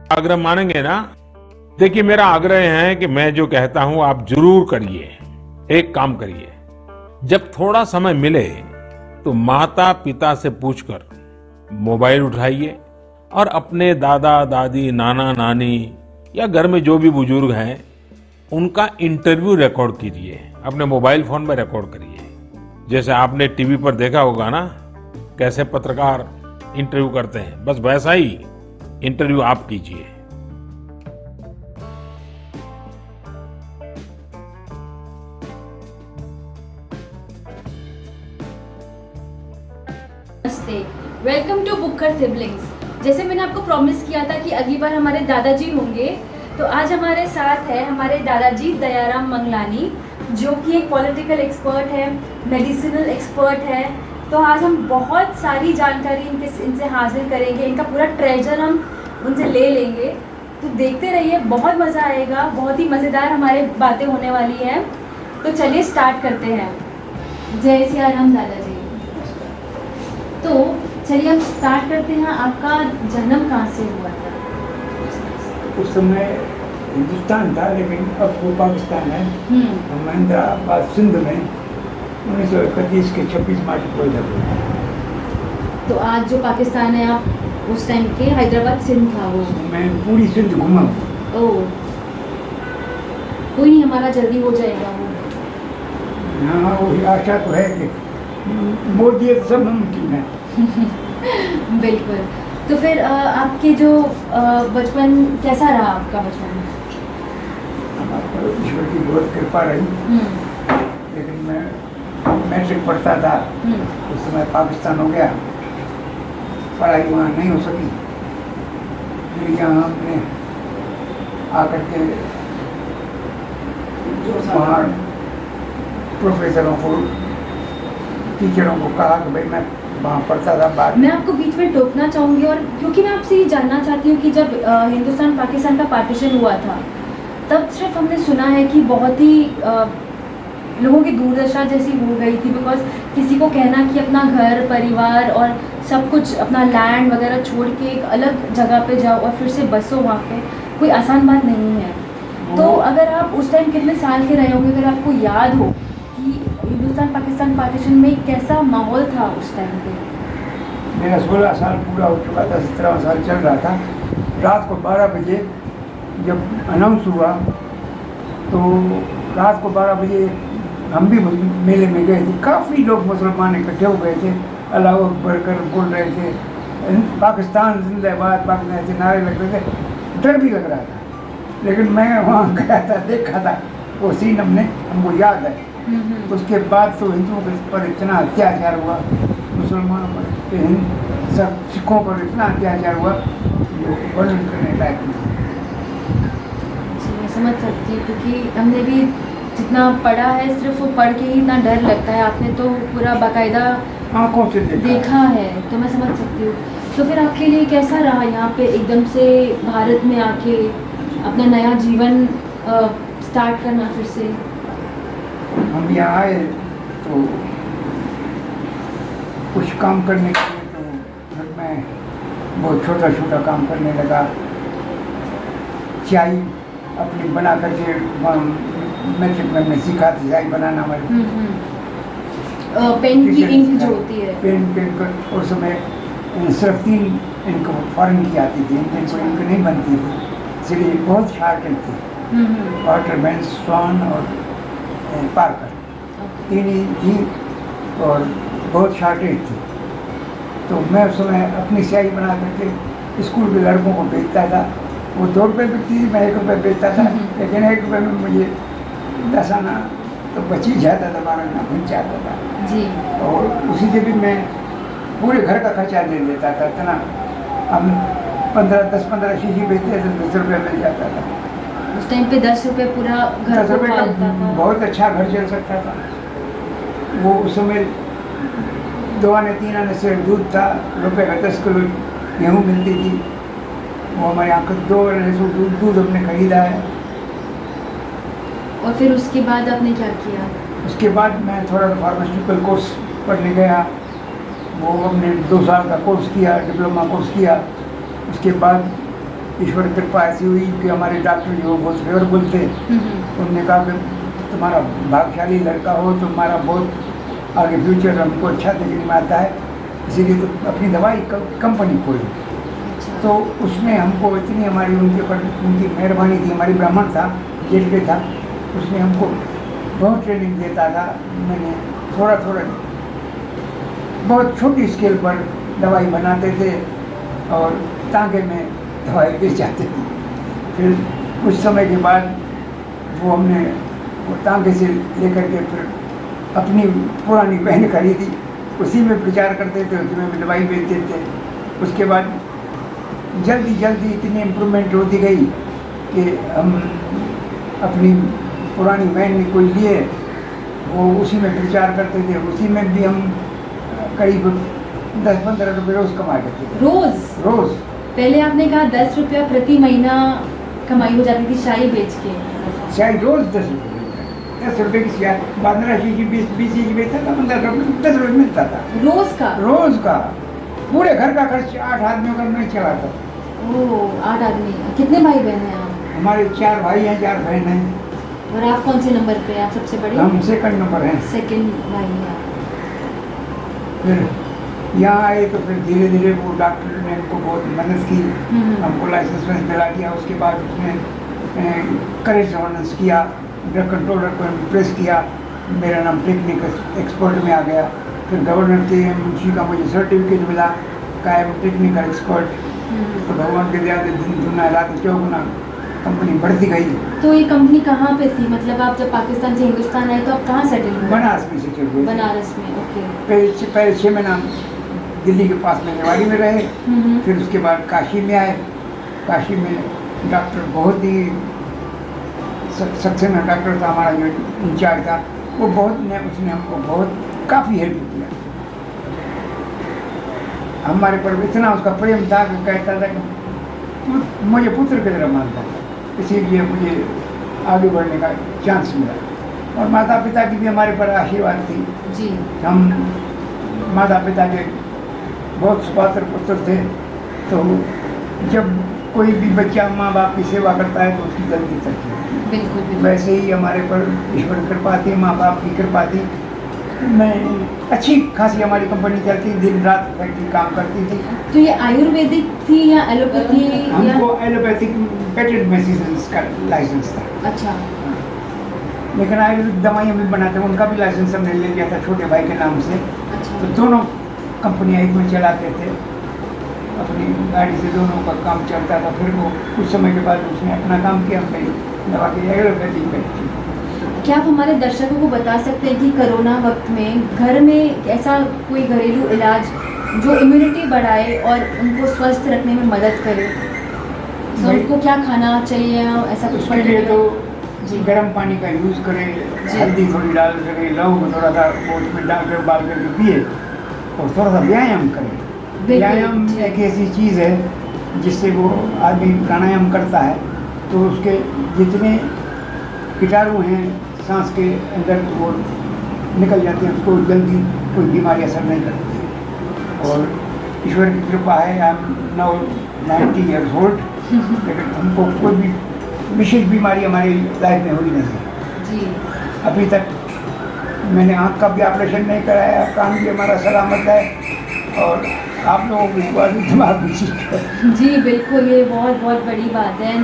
आग्रह मानेंगे ना? देखिए, मेरा आग्रह है कि मैं जो कहता हूं आप जरूर करिए। एक काम करिए, जब थोड़ा समय मिले तो माता पिता से पूछकर मोबाइल उठाइए और अपने दादा दादी, नाना नानी या घर में जो भी बुजुर्ग हैं उनका इंटरव्यू रिकॉर्ड कीजिए। अपने मोबाइल फोन में रिकॉर्ड करिए। जैसे आपने टीवी पर देखा होगा ना, कैसे पत्रकार इंटरव्यू करते हैं, बस वैसा ही इंटरव्यू आप कीजिए। नमस्ते, वेलकम टू बुक्कर सिबलिंग्स। जैसे मैंने आपको प्रॉमिस किया था कि अगली बार हमारे दादाजी होंगे, तो आज हमारे साथ है हमारे दादाजी दयाराम मंगलानी, जो कि एक पॉलिटिकल एक्सपर्ट है, मेडिसिनल एक्सपर्ट है। तो आज हम बहुत सारी जानकारी इनसे हासिल करेंगे, इनका पूरा ट्रेजर हम उनसे ले लेंगे। तो देखते रहिए, बहुत मज़ा आएगा, बहुत ही मज़ेदार हमारे बातें होने वाली हैं। तो चलिए स्टार्ट करते हैं। जय सिया राम दादाजी। तो चलिए हम स्टार्ट करते हैं। आपका जन्म कहाँ से हुआ था? उस समय हिंदुस्तान था, लेकिन अब वो पाकिस्तान है। महेंद्राबाद सिंध में 1931 के 26 मार्च को इधर हुआ। तो आज जो पाकिस्तान है, आप उस टाइम के हैदराबाद सिंध था वो? मैं पूरी सिंध घूमा। ओह, कोई नहीं, हमारा जल्दी हो जाएगा वो। हाँ, वो आशा तो है कि मोदी सब मुमकिन है। बिल्कुल। तो फिर आपके जो बचपन कैसा रहा आपका बचपन? हमारे ईश्वर की बहुत कृपा रही। लेकिन मैं मैट्रिक पढ़ता था, उस समय पाकिस्तान हो गया, पढ़ाई वहाँ नहीं हो सकी। फिर यहाँ हमने आकर के वहाँ प्रोफेसरों को, टीचरों को कहा कि भाई मैं वहाँ पढ़ता था। बाद मैं आपको बीच में टोकना चाहूँगी, और क्योंकि मैं आपसे ये जानना चाहती हूँ कि जब हिंदुस्तान पाकिस्तान का पार्टीशन हुआ था, तब सिर्फ हमने सुना है कि बहुत ही लोगों की दुर्दशा जैसी हो गई थी। बिकॉज किसी को कहना कि अपना घर परिवार और सब कुछ, अपना लैंड वगैरह छोड़ के एक अलग जगह पे जाओ और फिर से बसो वहाँ पे, कोई आसान बात नहीं है। तो अगर आप उस टाइम कितने साल के रहे होंगे, अगर आपको याद हो कि हिंदुस्तान पाकिस्तान पार्टीशन में कैसा माहौल था उस टाइम पे? मेरा 16 साल पूरा हो चुका था, 17वां साल चल रहा था। रात को 12 बजे जब अनाउंस हुआ, तो रात को 12 बजे हम भी मेले में गए थे। काफ़ी लोग मुसलमान इकट्ठे हो गए थे, अल्लाह अकबर कर बोल रहे थे, पाकिस्तान जिंदाबाद, पाकिस्तान से नारे लग रहे थे। डर भी लग रहा था, लेकिन मैं वहाँ गया था, देखा था वो सीन, हमको याद है। उसके बाद तो हिंदुओं पर इतना अत्याचार हुआ, मुसलमानों पर, सब सिखों पर इतना अत्याचार हुआ जो वर्णन करने लायक नहीं। जी, मैं समझ सकती हूँ, क्योंकि हमने भी जितना पढ़ा है, सिर्फ वो पढ़ के ही इतना डर लगता है। आपने तो पूरा बाकायदा आंखों से देखा है, तो मैं समझ सकती हूँ। तो फिर आपके लिए कैसा रहा यहाँ पे एकदम से भारत में आके अपना नया जीवन स्टार्ट करना फिर से? हम यहाँ आए तो कुछ काम करने के लिए, तो घर में बहुत छोटा छोटा काम करने लगा। चाय अपनी बना करके मैट्रिक में मैं सीखा था चाय बनाना। हमारे पेन की इंक जो होती है, पेन उस समय सिर्फ 3 इंक फॉरेन की आती थी, इंडियन को इंक नहीं बनती थी, इसलिए बहुत शार्टेज थी। वाटरमैन, स्वान और पार्कर, 3 ही थी और बहुत शार्टेज थी। तो मैं उस समय अपनी स्याही बना करके स्कूल के लड़कों को बेचता था। वो 2 रुपये बिकती थी, मैं 1 रुपये बेचता था। लेकिन 1 रुपये में मुझे 10 आना तो बच ही जाता था, 12 आना बच जाता था जी। और उसी से भी मैं पूरे घर का खर्चा ले लेता था। इतना हम 10-15 शीशी बेचते थे, 10 रुपये मिल जाता था। उस टाइम पे 10 रुपये पूरा घर 10 को रुपये का पालता था। बहुत अच्छा घर चल सकता था। वो उस समय 2 आने 3 आने से दूध था, रुपये का 10 किलो गेहूँ मिलती थी। वो हमारे यहाँ 2 आने से दूध हमने खरीदा है। और फिर उसके बाद आपने क्या किया? उसके बाद मैं थोड़ा फार्मास्यूटिकल कोर्स पढ़ने गया। वो हमने 2 साल का कोर्स किया, डिप्लोमा कोर्स किया। उसके बाद ईश्वर की कृपा ऐसी हुई कि हमारे डॉक्टर जो बहुत फेवरेबल थे, उन्होंने कहा कि तुम्हारा भाग्यशाली लड़का हो, तुम्हारा बहुत आगे फ्यूचर हमको अच्छा देखने में आता है, इसीलिए तो अपनी दवाई कंपनी खोली। तो उसने हमको इतनी हमारी उनके ऊपर उनकी मेहरबानी थी, हमारी ब्राह्मण था, जेल पे था, उसने हमको बहुत ट्रेनिंग देता था। मैंने थोड़ा थोड़ा बहुत छोटी स्केल पर दवाई बनाते थे और तांगे में दवाई बेच जाते थे। फिर कुछ समय के बाद वो हमने वो तांगे से लेकर के फिर अपनी पुरानी बहन खरीदी, उसी में प्रचार करते थे, उसी में दवाई बेचते थे। उसके बाद जल्दी जल्दी इतनी इम्प्रूवमेंट होती गई कि हम अपनी पुरानी वैन कोई लिए वो उसी में प्रचार करते थे, उसी में भी हम करीब 10-15 रुपये रोज़ कमा लेते थे। रोज़ पहले आपने कहा 10 रुपया प्रति महीना कमाई हो जाती थी शाही बेच के। शाही रोज़ 10 रुपये की शाही, 15 की 20 की बेचता था, 15 रुपये 10 रुपये मिलता था रोज़ का। पूरे घर का खर्च 8 आदमियों का मैं चलाता था। ओह, 8 आदमी। कितने भाई बहन हैं आप? हमारे 4 भाई हैं, 4 बहन हैं। और आप कौन से नंबर पे? आप सबसे बड़े? हम सेकंड नंबर हैं। सेकंड भाई हैं। फिर यहाँ आए तो फिर धीरे धीरे वो डॉक्टर ने हमको बहुत मदद की, हमको लाइसेंस दिला दिया। उसके बाद उसने करेज गवर्नेंस किया, ड्रग कंट्रोलर को इम्प्रेस किया, मेरा नाम टेक्निकल एक्सपर्ट में आ गया। फिर गवर्नर के मुंशी का मुझे सर्टिफिकेट मिला कायम टेक्निकल एक्सपर्ट। तो भगवान के दया से दिन दुना रात चौगुना कंपनी बढ़ती गई। तो ये कंपनी कहाँ पे थी? मतलब आप जब पाकिस्तान से हिंदुस्तान आए तो आप कहाँ सेटल हुए? बनारस में सेटल हुए। बनारस में, ओके। पहले 6 महीना दिल्ली के पास में रेवाड़ी में रहे, फिर उसके बाद काशी में आए। काशी में डॉक्टर बहुत ही सक्सेना डॉक्टर था हमारा जो इंचार्ज था, वो उसने हमको बहुत काफ़ी हेल्प किया। हमारे पर इतना उसका प्रेम था कि कहता था कि मुझे पुत्र की तरह मानता था, इसीलिए मुझे आगे बढ़ने का चांस मिला। और माता पिता की भी हमारे पर आशीर्वाद थी जी। हम माता पिता के बहुत सुपात्र पुत्र थे। तो जब कोई भी बच्चा माँ बाप की सेवा करता है तो उसकी गलती तक बिल्कुल। वैसे ही हमारे पर ईश्वर कृपा थी, माँ बाप की कृपा थी। मैं अच्छी खासी हमारी कंपनी चलती, दिन रात फैक्ट्री काम करती थी। तो ये आयुर्वेदिक थी या एलोपैथी? हमको एलोपैथिक पेटेंट मेडिसिन का लाइसेंस था। अच्छा। लेकिन आयुर्वेदिक दवाइयाँ भी बनाते हैं, उनका भी लाइसेंस हमने ले लिया था छोटे भाई के नाम से। अच्छा। तो दोनों कंपनियाँ एक में चलाते थे, अपनी गाड़ी से दोनों का काम चलता था। फिर वो कुछ समय के बाद उसने अपना काम किया, मेरी दवा की एलोपैथिक में। क्या आप हमारे दर्शकों को बता सकते हैं कि कोरोना वक्त में घर में ऐसा कोई घरेलू इलाज जो इम्यूनिटी बढ़ाए और उनको स्वस्थ रखने में मदद करे? तो उनको क्या खाना चाहिए, ऐसा कुछ? उसके लिए तो गर्म पानी का यूज़ करें, हल्दी थोड़ी डाल करके, लौंग थोड़ा सा उसमें डाल कर उबाल करके पिए, और थोड़ा सा व्यायाम करें। व्यायाम एक ऐसी चीज़ है जिससे वो आदमी प्राणायाम करता है तो उसके जितने कीटाणु हैं सांस के अंदर वो निकल जाते हैं, उसको जल्दी कोई बीमारी असर नहीं करती है। और ईश्वर की कृपा है, I am now 90 years old, लेकिन हमको कोई भी विशेष बीमारी हमारी लाइफ में हुई नहीं है जी। अभी तक। मैंने आँख का भी ऑपरेशन नहीं कराया, कान भी हमारा सलामत है, और आप लोगों को इस दिमाग भी ठीक है। जी बिल्कुल, ये बहुत बहुत बड़ी बात है।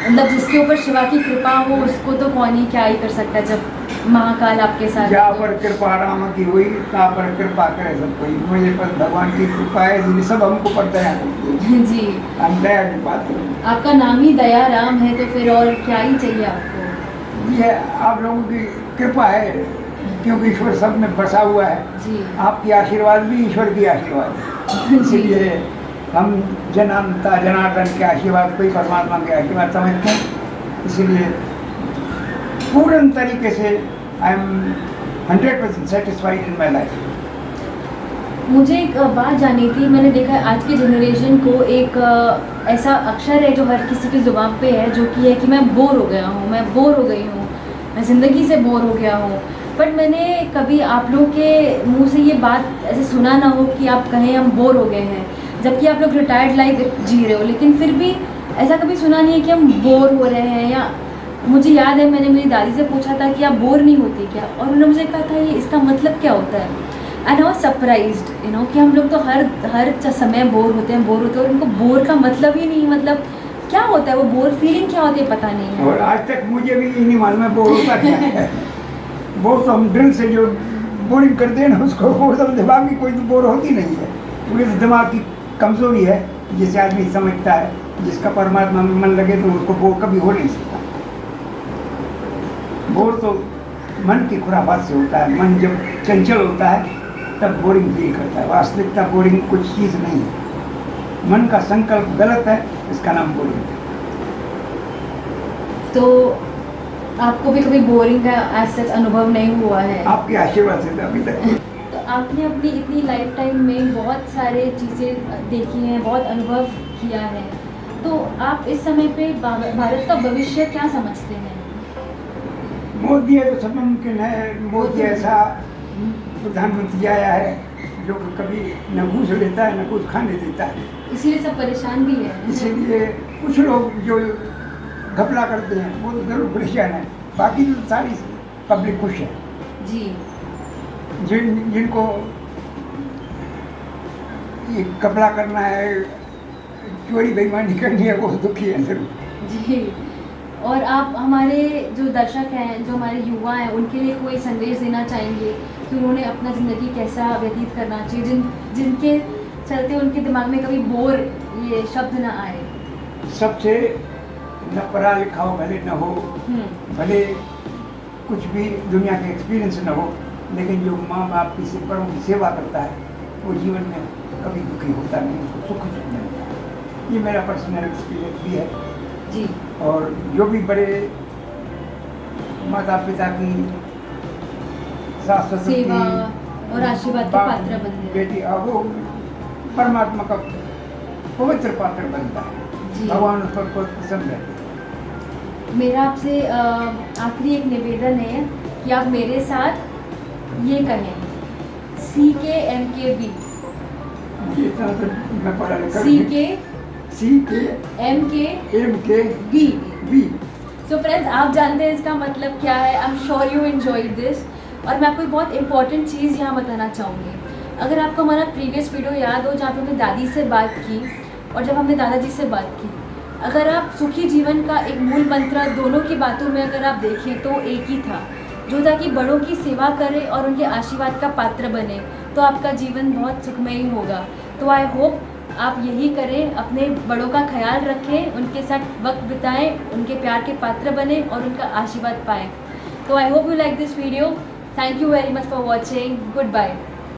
मतलब जिसके ऊपर शिवा की कृपा हो उसको तो कौन ही क्या ही कर सकता है जब महाकाल आपके साथ। जहाँ पर कृपा राम की हुई तहाँ पर कृपा करे सब कोई। मुझे पर भगवान की कृपा है, जिन्हें सब हमको पर दया करती है। जी। हम दया की बात करें। आपका नाम ही दया राम है तो फिर और क्या ही चाहिए आपको? ये आप लोगों की कृपा है, क्योंकि ईश्वर सब में बसा हुआ है। जी। आपकी आशीर्वाद भी ईश्वर की आशीर्वाद है, इसलिए हम जनानता जनार्दन के आशीर्वाद को ही परमात्मा के आशीर्वाद समझते हैं। इसलिए पूर्ण तरीके से I am 100% satisfied in my life. मुझे एक बात जाननी थी। मैंने देखा है आज की जनरेशन को एक ऐसा अक्षर है जो हर किसी की ज़ुबान पे है, जो कि है कि मैं बोर हो गया हूँ, मैं बोर हो गई हूँ, मैं ज़िंदगी से बोर हो गया हूँ। बट मैंने कभी आप लोग के मुंह से ये बात ऐसे सुना ना हो कि आप कहें हम बोर हो गए हैं। जबकि आप लोग रिटायर्ड लाइफ जी रहे हो, लेकिन फिर भी ऐसा कभी सुना नहीं है कि हम बोर हो रहे हैं। या मुझे याद है मैंने मेरी दादी से पूछा था कि आप बोर नहीं होती क्या, और उन्होंने मुझे कहा था ये इसका मतलब क्या होता है। And I was surprised you know कि हम लोग तो हर समय बोर होते हैं और उनको बोर का मतलब ही नहीं, मतलब क्या होता है वो बोर फीलिंग क्या होती है पता नहीं है। और आज तक मुझे भी ये नहीं मालूम है बोर होता क्या है। बोर तो हम ड्रिल से जो बोरिंग करते हैं ना उसको, वो सब दिमाग की कोई तो बोर होती नहीं है। वो इस दिमाग की कमजोरी है जिसे आदमी समझता है, जिसका परमात्मा में मन लगे तो उसको बोर कभी हो नहीं सकता। बोर तो मन की खुराफात से होता है। मन जब चंचल होता है तब बोरिंग फील करता है। वास्तविकता बोरिंग कुछ चीज़ नहीं है। मन का संकल्प गलत है, इसका नाम बोरिंग है। तो आपको भी कभी बोरिंग का ऐसा अनुभव नहीं हुआ है? आपके आशीर्वाद से अभी तक। तो आपने अपनी इतनी लाइफ टाइम में बहुत सारे चीज़ें देखी हैं, बहुत अनुभव किया है, तो आप इस समय पे भारत का भविष्य क्या समझते हैं? मोदी है तो सब मुमकिन है। मोदी ऐसा प्रधानमंत्री आया है जो कभी न घूस लेता है न कुछ खाने देता है, इसीलिए सब परेशान भी है। इसीलिए कुछ लोग जो घपला करते हैं वो तो जरूर परेशान है। बाकी तो सारी पब्लिक खुश है। जी। जिनको ये घपला करना है, चोरी बेईमानी करनी है, वो दुखी है जरूर। जी। और आप हमारे जो दर्शक हैं, जो हमारे युवा हैं, उनके लिए कोई संदेश देना चाहेंगे कि उन्होंने अपना ज़िंदगी कैसा व्यतीत करना चाहिए, जिनके चलते उनके दिमाग में कभी बोर ये शब्द ना आए? सबसे न पढ़ा लिखा हो, भले न हो, भले कुछ भी दुनिया के एक्सपीरियंस न हो, लेकिन जो माँ बाप की बड़ों की सेवा करता है वो जीवन में कभी दुखी होता नहीं, उसको सुख मिलता है। ये मेरा पर्सनल एक्सपीरियंस भी है जी। और जो भी बड़े माता पिता की सास ससुर सेवा की और आशीर्वाद के पात्र बनते हैं। बेटी वो परमात्मा का पवित्र पात्र बनता है। जी। भगवान उस पर बहुत प्रसन्न रहते हैं। मेरा आपसे आखिरी एक निवेदन है कि आप मेरे साथ ये कहें, CKMKB। इतना तो मैं पढ़ा लिखा CKMKB। बी। सो फ्रेंड्स, आप जानते हैं इसका मतलब क्या है। I am sure you enjoyed this. और मैं आपको एक बहुत इंपॉर्टेंट चीज़ यहाँ बताना चाहूँगी। अगर आपको हमारा प्रीवियस वीडियो याद हो जहाँ पे हमने दादी से बात की और जब हमने दादाजी से बात की, अगर आप सुखी जीवन का एक मूल मंत्र दोनों की बातों में अगर आप देखें तो एक ही था, जो था कि बड़ों की सेवा करें और उनके आशीर्वाद का पात्र बने, तो आपका जीवन बहुत सुखमयी होगा। तो आई होप आप यही करें, अपने बड़ों का ख्याल रखें, उनके साथ वक्त बिताएं, उनके प्यार के पात्र बने और उनका आशीर्वाद पाएं। तो I hope you like this video. Thank you very much for watching. Good bye.